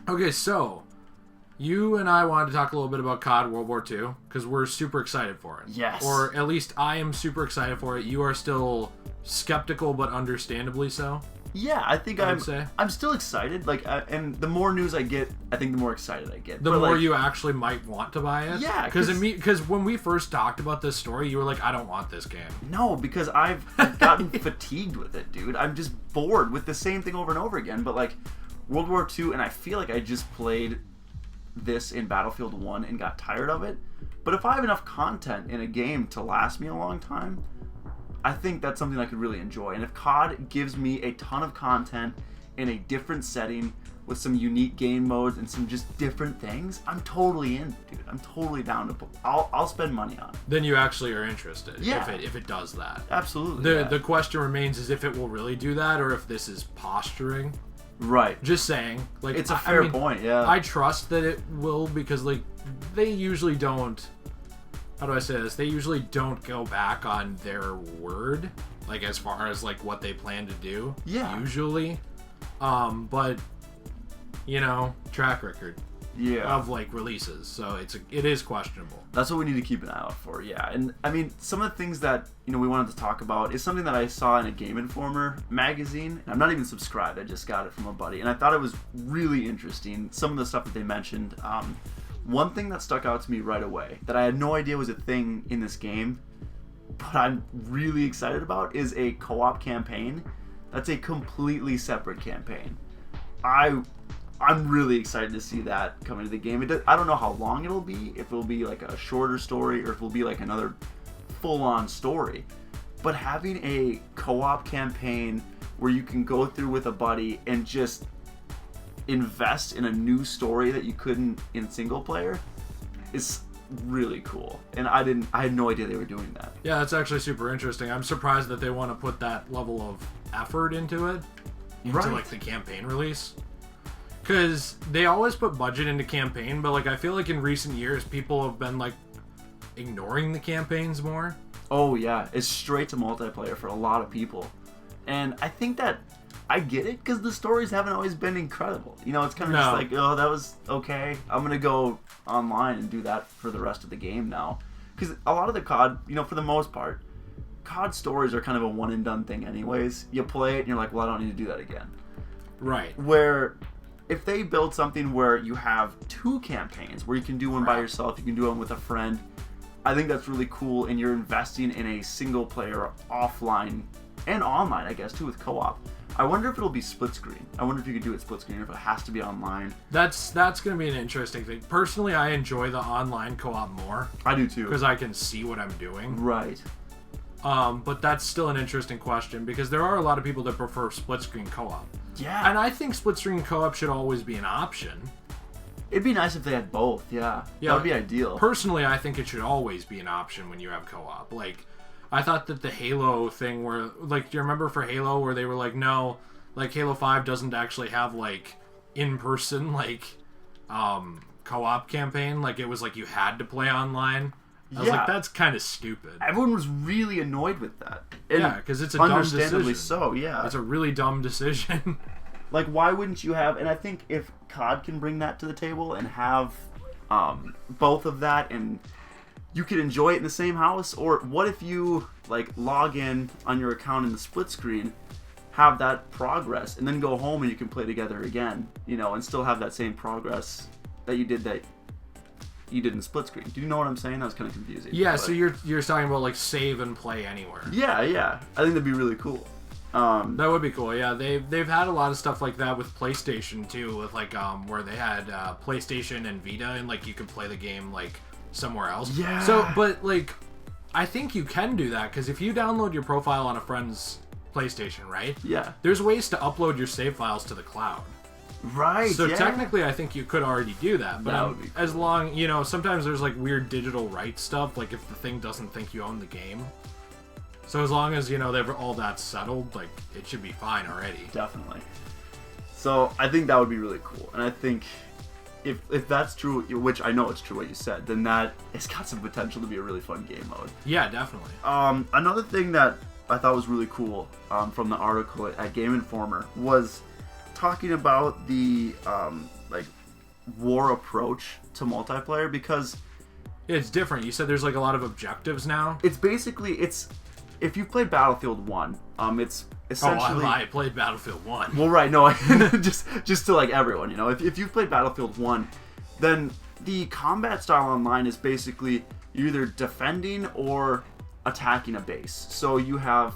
Okay, so you and I wanted to talk a little bit about COD World War II because we're super excited for it. Yes. Or at least I am super excited for it. You are still skeptical, but understandably so. Yeah, I think I'm still excited. Like, and the more news I get, I think the more excited I get. The more you actually might want to buy it. Yeah, because when we first talked about this story, you were like, "I don't want this game." No, because I've gotten fatigued with it, dude. I'm just bored with the same thing over and over again. But like World War II, and I feel like I just played this in Battlefield 1 and got tired of it. But if I have enough content in a game to last me a long time, I think that's something I could really enjoy. And if COD gives me a ton of content in a different setting with some unique game modes and some just different things, I'm totally in, dude. I'm totally down to I'll spend money on it. Then you actually are interested. Yeah. If it does that. Absolutely. The question remains is if it will really do that or if this is posturing. Right. Just saying. Like, it's a fair point, yeah. I trust that it will because like they usually don't. How do I say this? They usually don't go back on their word, like as far as like what they plan to do. Yeah. Usually, but you know, track record. Yeah. Of like releases, so it is questionable. That's what we need to keep an eye out for. Yeah, and I mean some of the things that we wanted to talk about is something that I saw in a Game Informer magazine. And I'm not even subscribed. I just got it from a buddy, and I thought it was really interesting. Some of the stuff that they mentioned. One thing that stuck out to me right away that I had no idea was a thing in this game, but I'm really excited about, is a co-op campaign. That's a completely separate campaign. I'm really excited to see that come into the game. I don't know how long it'll be, if it'll be like a shorter story or if it'll be like another full-on story. But having a co-op campaign where you can go through with a buddy and just invest in a new story that you couldn't in single player is really cool. And I had no idea they were doing that. Yeah, that's actually super interesting. I'm surprised that they want to put that level of effort into it, like the campaign release. Because they always put budget into campaign, but like I feel like in recent years people have been like ignoring the campaigns more. Oh yeah, it's straight to multiplayer for a lot of people. And I think that I get it because the stories haven't always been incredible. It's kind of just like, oh, that was okay. I'm going to go online and do that for the rest of the game now. Because a lot of the COD, for the most part, COD stories are kind of a one and done thing anyways. You play it and you're like, well, I don't need to do that again. Right. Where if they build something where you have two campaigns, where you can do one by yourself, you can do one with a friend, I think that's really cool, and you're investing in a single player offline and online, I guess, too, with co-op. I wonder if it'll be split screen. I wonder if you could do it split screen or if it has to be online. That's going to be an interesting thing. Personally, I enjoy the online co-op more. I do too. Because I can see what I'm doing. Right. But that's still an interesting question because there are a lot of people that prefer split screen co-op. Yeah. And I think split screen co-op should always be an option. It'd be nice if they had both, yeah. That would be ideal. Personally, I think it should always be an option when you have co-op. Like, I thought that the Halo thing where, like, do you remember for Halo where they were like, no, like, Halo 5 doesn't actually have, like, in-person, like, co-op campaign. Like, it was like you had to play online. I was like, that's kind of stupid. Everyone was really annoyed with that. And yeah, because it's a dumb decision. Understandably so, yeah. It's a really dumb decision. Like, why wouldn't you have... And I think if COD can bring that to the table and have both of that, and you could enjoy it in the same house, or what if you, like, log in on your account in the split screen, have that progress, and then go home and you can play together again, and still have that same progress that you did in split screen. Do you know what I'm saying? That was kind of confusing. Yeah, so you're talking about, like, save and play anywhere. Yeah. I think that'd be really cool. That would be cool. Yeah, they've had a lot of stuff like that with PlayStation too, with like where they had PlayStation and Vita, and like you could play the game like somewhere else. Yeah. So, but like, I think you can do that because if you download your profile on a friend's PlayStation, right? Yeah. There's ways to upload your save files to the cloud. Right. So technically, I think you could already do that. But that would be cool. As long, sometimes there's like weird digital rights stuff, like if the thing doesn't think you own the game. So as long as, they've all that settled, like, it should be fine already. Definitely. So I think that would be really cool. And I think if that's true, which I know it's true what you said, then that it's got some potential to be a really fun game mode. Yeah, definitely. Another thing that I thought was really cool from the article at Game Informer was talking about the like war approach to multiplayer, because It's different. You said there's like a lot of objectives now. it's basically if you've played Battlefield 1, it's essentially I played Battlefield 1. well, right, no, just to like everyone, you know, if you've played Battlefield 1, then the combat style online is basically you're either defending or attacking a base. So you have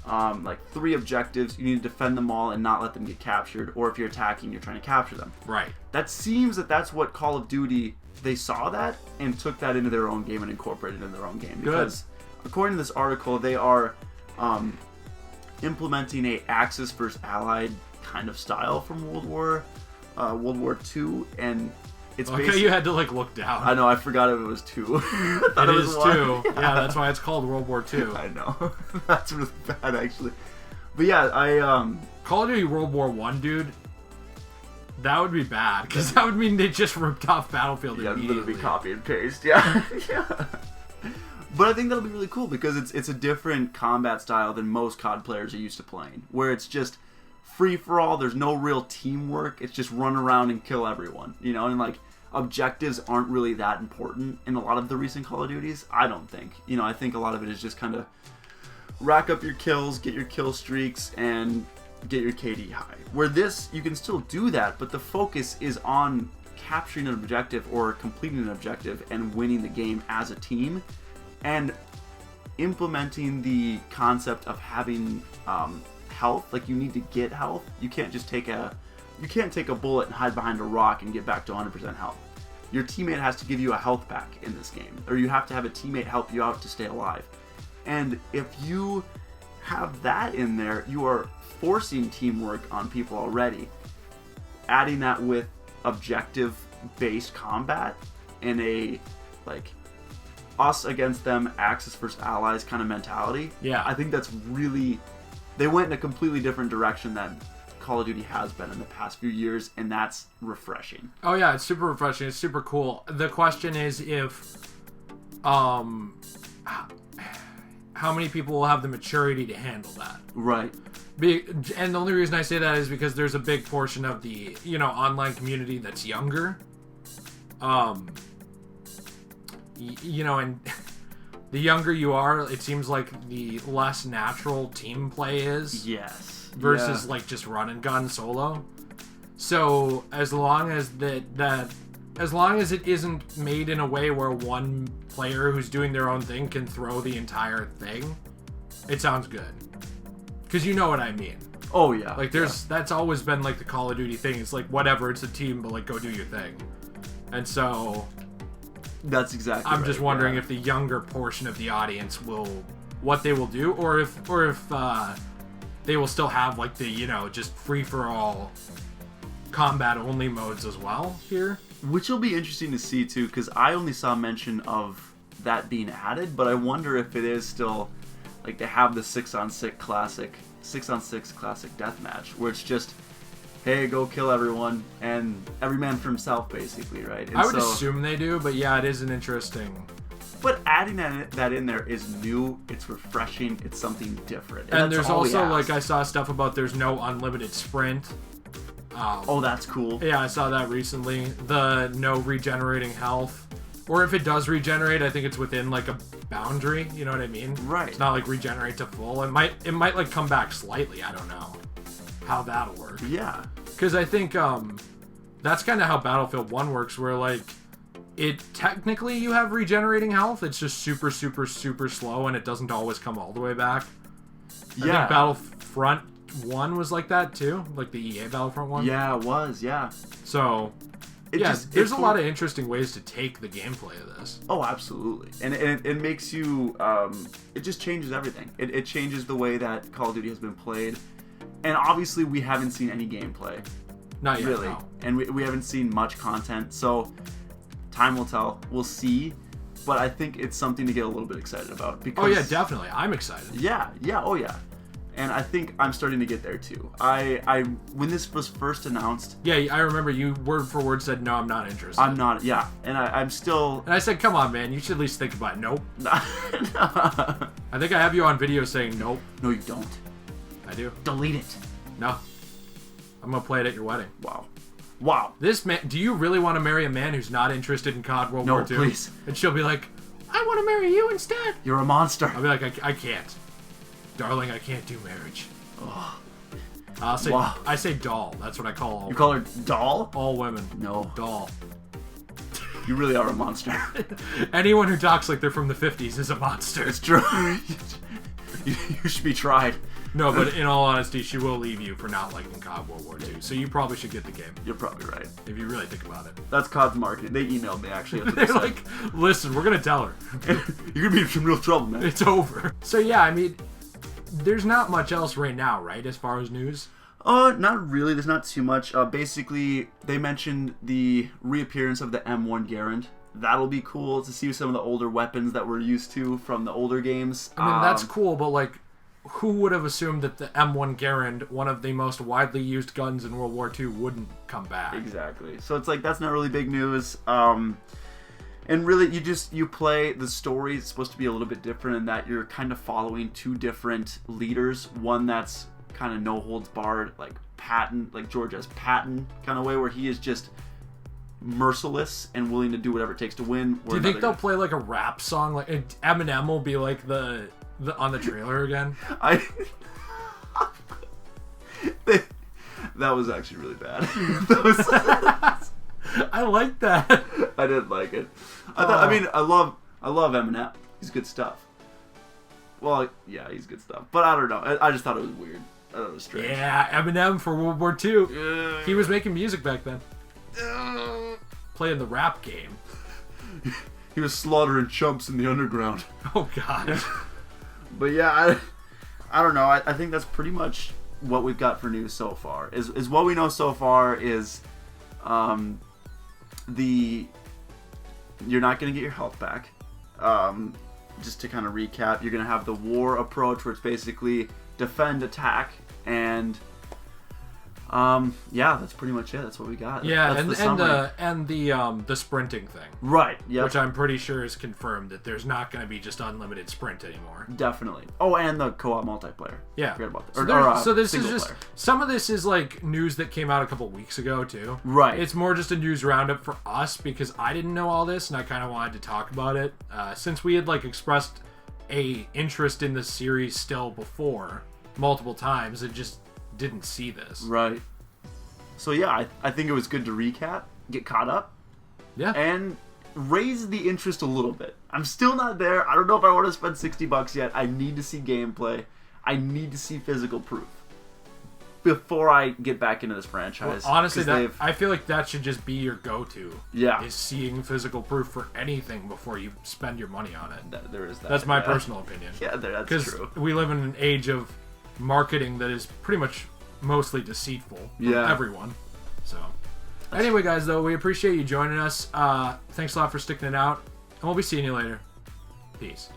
like 3 objectives. You need to defend them all and not let them get captured, or if you're attacking, you're trying to capture them. Right. That seems that's what Call of Duty, they saw that and took that into their own game and incorporated it in their own game. Because according to this article, they are implementing a Axis versus Allied kind of style from World War II, and it's okay. You had to like look down. I know, I forgot if it was 2. It is 2. Yeah, that's why it's called World War II. I know. That's really bad, actually. But yeah, Call of Duty World War I, dude. That would be bad, because that would mean they just ripped off Battlefield immediately. Literally copy and paste. Yeah. Yeah. But I think that'll be really cool, because it's a different combat style than most COD players are used to playing, where it's just free for all. There's no real teamwork. It's just run around and kill everyone, you know. And like objectives aren't really that important in a lot of the recent Call of Duties. I don't think. You know, I think a lot of it is just kind of rack up your kills, get your kill streaks, and get your KD high. Where this, you can still do that, but the focus is on capturing an objective or completing an objective and winning the game as a team, and implementing the concept of having health. Like, you need to get health. You can't just take a bullet and hide behind a rock and get back to 100% health. Your teammate has to give you a health pack in this game, or you have to have a teammate help you out to stay alive. And if you have that in there, you are forcing teamwork on people already. Adding that with objective-based combat in a like us against them, Axis versus Allies kind of mentality. Yeah, I think that's really, they went in a completely different direction than Call of Duty has been in the past few years, and that's refreshing. Oh yeah, it's super refreshing. It's super cool. The question is if how many people will have the maturity to handle that. Right. And the only reason I say that is because there's a big portion of the, you know, online community that's younger. You know, and the younger you are, it seems like the less natural team play is. Yes. Versus like just run and gun solo. So as long as as long as it isn't made in a way where one player who's doing their own thing can throw the entire thing, it sounds good. Because you know what I mean. Oh yeah. Like that's always been like the Call of Duty thing. It's like, whatever, it's a team, but like, go do your thing. And so that's exactly I'm right, just wondering if the younger portion of the audience what they will do, or if they will still have like the, you know, just free for all combat only modes as well here. Which will be interesting to see too, because I only saw mention of that being added, but I wonder if it is still like they have the 6-on-6 classic deathmatch, where it's just, hey, go kill everyone and every man for himself, basically, right? And I would assume they do, but yeah, it is an interesting. But adding that in there is new, it's refreshing, it's something different. And there's also, like, I saw stuff about there's no unlimited sprint. Oh, that's cool. Yeah, I saw that recently. The no regenerating health. Or if it does regenerate, I think it's within, like, a boundary, you know what I mean? Right. It's not, like, regenerate to full. It might like, come back slightly. I don't know how that'll work. Yeah. Because I think that's kind of how Battlefield 1 works, where, like, it technically you have regenerating health. It's just super, super, super slow, and it doesn't always come all the way back. I think Battlefront 1 was like that too, like the EA Battlefront 1. Yeah, it was. Yeah. So, there's a lot of interesting ways to take the gameplay of this. Oh, absolutely, and it makes you. It just changes everything. It changes the way that Call of Duty has been played, and obviously we haven't seen any gameplay. Not yet, really, no. And we haven't seen much content, so. Time will tell. We'll see. But I think it's something to get a little bit excited about. Because, oh, yeah, definitely. I'm excited. Yeah. Oh, yeah. And I think I'm starting to get there, too. I when this was first announced... Yeah, I remember you word for word said, no, I'm not interested. I'm not, yeah. And I'm still... And I said, come on, man. You should at least think about it. Nope. No. I think I have you on video saying nope. No, you don't. I do. Delete it. No. I'm going to play it at your wedding. Wow. Wow. This man, do you really want to marry a man who's not interested in COD World No, War II? please. And she'll be like, I want to marry you instead. You're a monster. I'll be like, I can't. Darling, I can't do marriage. Oh. I say doll. That's what I call all You call her doll? all women. No. Doll. You really are a monster. Anyone who talks like they're from the 50s is a monster. It's true. You should be tried. No, but in all honesty, she will leave you for not liking COD World War II. So you probably should get the game. You're probably right. If you really think about it. That's COD's marketing. They emailed me, actually. They're like, listen, we're going to tell her. You're going to be in some real trouble, man. It's over. So yeah, I mean, there's not much else right now, right, as far as news? Not really. There's not too much. Basically, they mentioned the reappearance of the M1 Garand. That'll be cool to see some of the older weapons that we're used to from the older games. I mean, that's cool, but like, who would have assumed that the M1 Garand, one of the most widely used guns in World War II, wouldn't come back? Exactly. So it's like, that's not really big news. And really, you play, the story is supposed to be a little bit different in that you're kind of following two different leaders. One that's kind of no holds barred, like Patton, like George S. Patton kind of way, where he is just merciless and willing to do whatever it takes to win. Do you think they'll play like a rap song? Like Eminem will be like the on the trailer again? That was actually really bad. I like that. I didn't like it. I love Eminem. He's good stuff. Well, yeah, he's good stuff. But I don't know. I just thought it was weird. I thought it was strange. Yeah, Eminem for World War II. He was making music back then. Playing the rap game. He was slaughtering chumps in the underground. Oh, God. But yeah, I don't know. I think that's pretty much what we've got for news so far. Is what we know so far is you're not going to get your health back. Just to kind of recap, you're going to have the war approach where it's basically defend, attack, and yeah, that's pretty much it. That's what we got. Yeah, that's the sprinting thing. Right. Yeah. Which I'm pretty sure is confirmed that there's not going to be just unlimited sprint anymore. Definitely. Oh, and the co-op multiplayer. Yeah. Forget about that. So this is just player. some of this is like news that came out a couple weeks ago too. Right. It's more just a news roundup for us because I didn't know all this and I kind of wanted to talk about it since we had like expressed a interest in this series still before multiple times and just didn't see this. Right. So yeah, I think it was good to recap, get caught up, yeah, and raise the interest a little bit. I'm still not there. I don't know if I want to spend $60 yet. I need to see gameplay. I need to see physical proof before I get back into this franchise. Well, honestly, I feel like that should just be your go-to. Yeah. Is seeing physical proof for anything before you spend your money on it. There is that. That's my personal opinion. Yeah, that's true. Because we live in an age of marketing that is pretty much mostly deceitful from everyone. So, anyway, guys, though, we appreciate you joining us. Thanks a lot for sticking it out, and we'll be seeing you later. Peace.